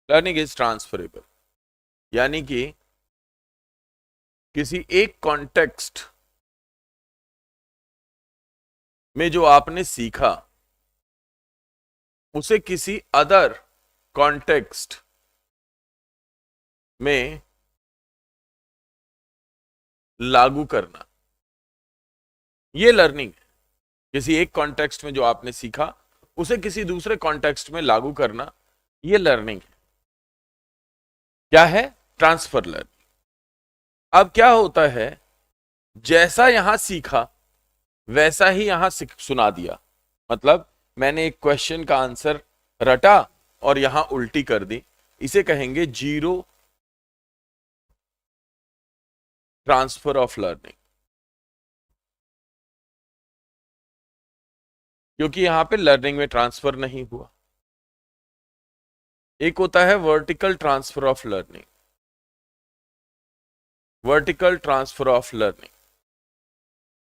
Learning is transferable, यानी कि किसी एक कॉन्टेक्स्ट में जो आपने सीखा उसे किसी अदर कॉन्टेक्स्ट में लागू करना, ये लर्निंग है। किसी एक कॉन्टेक्स्ट में जो आपने सीखा उसे किसी दूसरे कॉन्टेक्स्ट में लागू करना, ये लर्निंग है। क्या है? Transfer learning. अब क्या होता है, जैसा यहां सीखा वैसा ही यहां सुना दिया। मतलब मैंने एक क्वेश्चन का आंसर रटा और यहां उल्टी कर दी, इसे कहेंगे जीरो ट्रांसफर ऑफ लर्निंग, क्योंकि यहां पे लर्निंग में ट्रांसफर नहीं हुआ। एक होता है vertical transfer of learning. Vertical transfer of learning,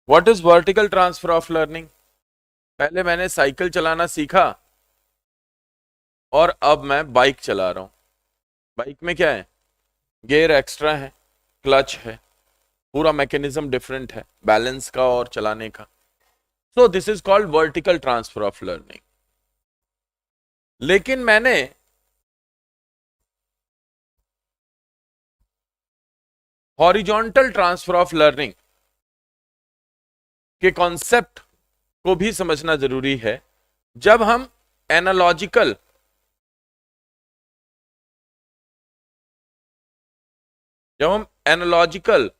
what is vertical transfer of learning? पहले मैंने साइकिल चलाना सीखा और अब मैं बाइक चला रहा हूं। बाइक में क्या है? गियर एक्स्ट्रा है, क्लच है, पूरा मैकेनिज्म डिफरेंट है बैलेंस का और चलाने का। So this is called vertical transfer of learning. लेकिन मैंने हॉरिजॉन्टल ट्रांसफर ऑफ लर्निंग के कॉन्सेप्ट को भी समझना जरूरी है। जब हम एनालॉजिकल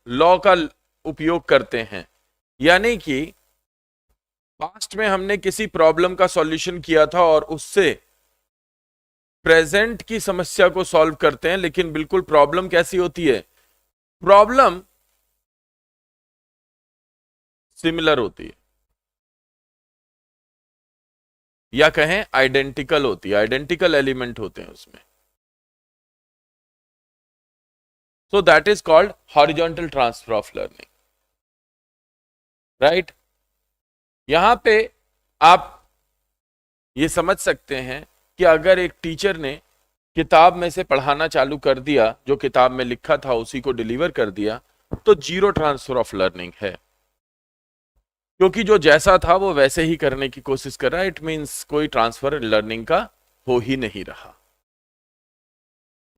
लॉ का उपयोग करते हैं, यानी कि पास्ट में हमने किसी प्रॉब्लम का सॉल्यूशन किया था और उससे प्रेजेंट की समस्या को सॉल्व करते हैं, लेकिन बिल्कुल प्रॉब्लम कैसी होती है? प्रॉब्लम सिमिलर होती है, या कहें आइडेंटिकल होती है, आइडेंटिकल एलिमेंट होते हैं उसमें। So that is called horizontal transfer of learning, right. यहां पे आप ये समझ सकते हैं कि अगर एक टीचर ने किताब में से पढ़ाना चालू कर दिया, जो किताब में लिखा था उसी को डिलीवर कर दिया, तो जीरो ट्रांसफर ऑफ लर्निंग है, क्योंकि जो जैसा था वो वैसे ही करने की कोशिश कर रहा है। इट मीन्स कोई ट्रांसफर लर्निंग का हो ही नहीं रहा।